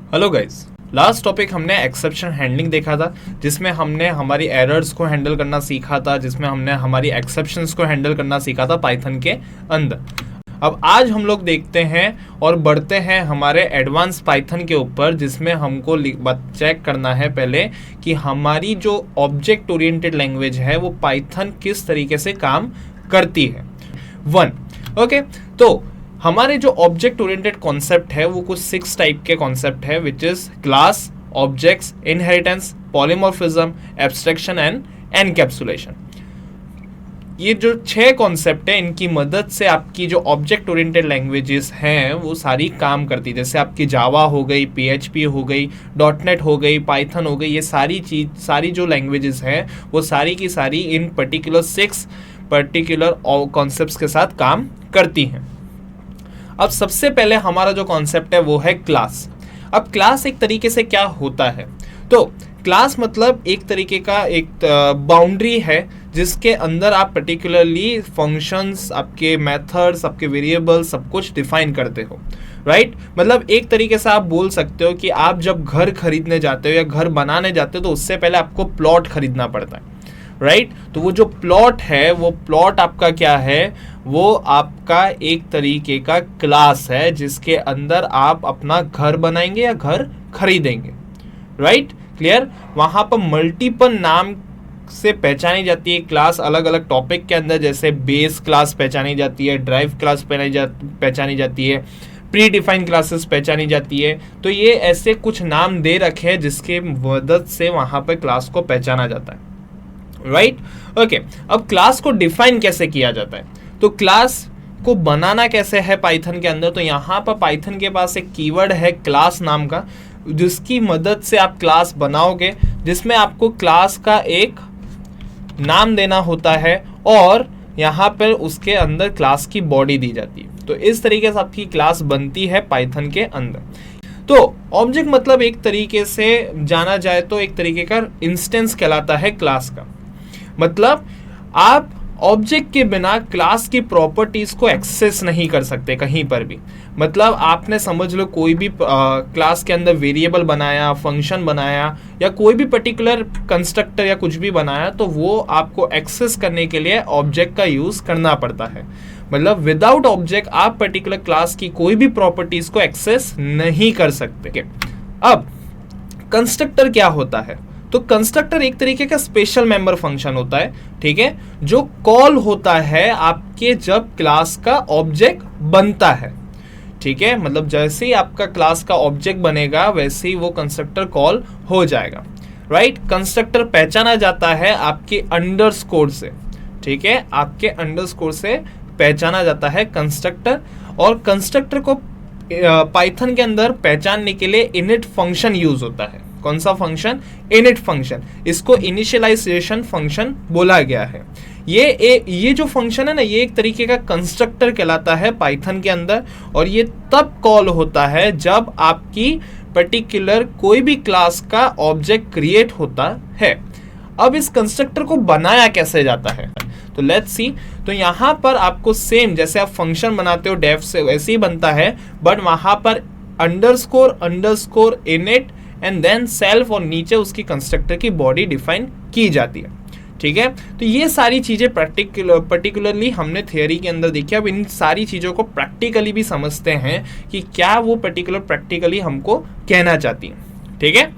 Hello guys, last topic हमने exception handling देखा था, जिसमें हमने हमारी एरर्स को हैंडल करना सीखा था, जिसमें हमने हमारी एक्सेप्शंस को हैंडल करना सीखा था पाइथन के अंदर। अब आज हम लोग देखते हैं और बढ़ते हैं हमारे एडवांस पाइथन के ऊपर, जिसमें हमको चेक करना है पहले कि हमारी जो ऑब्जेक्ट ओरिएंटेड लैंग्वेज है वो पाइथन किस तरीके से काम करती है। ओके, तो हमारे जो ऑब्जेक्ट ओरिएंटेड कॉन्सेप्ट है वो कुछ 6 टाइप के कॉन्सेप्ट है, which is class, objects, inheritance, polymorphism, abstraction and encapsulation. ये जो 6 कॉन्सेप्ट है, इनकी मदद से आपकी जो ऑब्जेक्ट ओरिएंटेड लैंग्वेजेस हैं वो सारी काम करती है। जैसे आपकी जावा हो गई, PHP हो गई, .NET हो गई, पाइथन हो गई, ये सारी जो लैंग्वेजेस हैं वो सारी की सारी इन पर्टिकुलर 6 पर्टिकुलर कॉन्सेप्ट्स के साथ काम करती हैं। अब सबसे पहले हमारा जो कॉन्सेप्ट है वो है क्लास। अब क्लास एक तरीके से क्या होता है, तो क्लास मतलब एक तरीके का एक बाउंड्री है जिसके अंदर आप पर्टिकुलरली फंक्शंस, आपके मेथड्स, आपके वेरिएबल्स सब कुछ डिफाइन करते हो, राइट। मतलब एक तरीके से आप बोल सकते हो कि आप जब घर खरीदने जाते हो या घर बनाने जाते हो तो उससे पहले आपको प्लॉट खरीदना पड़ता है, राइट। तो वो जो प्लॉट है, वो प्लॉट आपका क्या है, वो आपका एक तरीके का क्लास है जिसके अंदर आप अपना घर बनाएंगे या घर खरीदेंगे, राइट। क्लियर। वहां पर मल्टीपल नाम से पहचानी जाती है क्लास अलग अलग टॉपिक के अंदर, जैसे बेस क्लास पहचानी जाती है, ड्राइव क्लास पहचानी जाती है, प्री डिफाइंड क्लासेस पहचानी जाती है। तो ये ऐसे कुछ नाम दे रखे हैं जिसके मदद से वहां पर क्लास को पहचाना जाता है, राइट। ओके, अब क्लास को डिफाइन कैसे किया जाता है, तो क्लास को बनाना कैसे है पाइथन के अंदर, तो यहाँ पर पाइथन के पास एक कीवर्ड है क्लास नाम का, जिसकी मदद से आप क्लास बनाओगे, जिसमें आपको क्लास का एक नाम देना होता है और यहाँ पर उसके अंदर क्लास की बॉडी दी जाती है। तो इस तरीके से आपकी क्लास बनती है पाइथन के अंदर। तो ऑब्जेक्ट मतलब एक तरीके से जाना जाए तो एक तरीके का इंस्टेंस कहलाता है क्लास का। मतलब आप ऑब्जेक्ट के बिना क्लास की प्रॉपर्टीज को एक्सेस नहीं कर सकते कहीं पर भी। मतलब आपने समझ लो कोई भी क्लास के अंदर वेरिएबल बनाया, फंक्शन बनाया या कोई भी पर्टिकुलर कंस्ट्रक्टर या कुछ भी बनाया, तो वो आपको एक्सेस करने के लिए ऑब्जेक्ट का यूज करना पड़ता है। मतलब विदाउट ऑब्जेक्ट आप पर्टिकुलर क्लास की कोई भी प्रॉपर्टीज को एक्सेस नहीं कर सकते। अब कंस्ट्रक्टर क्या होता है, तो कंस्ट्रक्टर एक तरीके का स्पेशल मेंबर फंक्शन होता है, ठीक है, जो कॉल होता है आपके जब क्लास का ऑब्जेक्ट बनता है, ठीक है। मतलब जैसे ही आपका क्लास का ऑब्जेक्ट बनेगा वैसे ही वो कंस्ट्रक्टर कॉल हो जाएगा, राइट। कंस्ट्रक्टर पहचाना जाता है आपके अंडरस्कोर से, ठीक है, आपके अंडरस्कोर से पहचाना जाता है कंस्ट्रक्टर। और कंस्ट्रक्टर को पाइथन के अंदर पहचानने के लिए इनिट फंक्शन यूज होता है। कौन सा फंक्शन? Init function. इसको इनिशियलाइजेशन फंक्शन बोला गया है। ये जो फंक्शन है ना, ये एक तरीके का कंस्ट्रक्टर कहलाता है पाइथन के अंदर, और ये तब कॉल होता है जब आपकी पर्टिकुलर कोई भी क्लास का ऑब्जेक्ट क्रिएट होता है। अब इस कंस्ट्रक्टर को बनाया कैसे जाता है, तो लेट्स सी। तो यहाँ पर आपको सेम जैसे आप फंक्शन बनाते हो डेफ से वैसे ही बनता है, बट वहां पर underscore init and then self और नीचे उसकी कंस्ट्रक्टर की बॉडी डिफाइन की जाती है, ठीक है। तो ये सारी चीजें पर्टिकुलरली हमने थियोरी के अंदर देखी। अब इन सारी चीजों को प्रैक्टिकली भी समझते हैं कि क्या वो पर्टिकुलर प्रैक्टिकली हमको कहना चाहती है, ठीक है।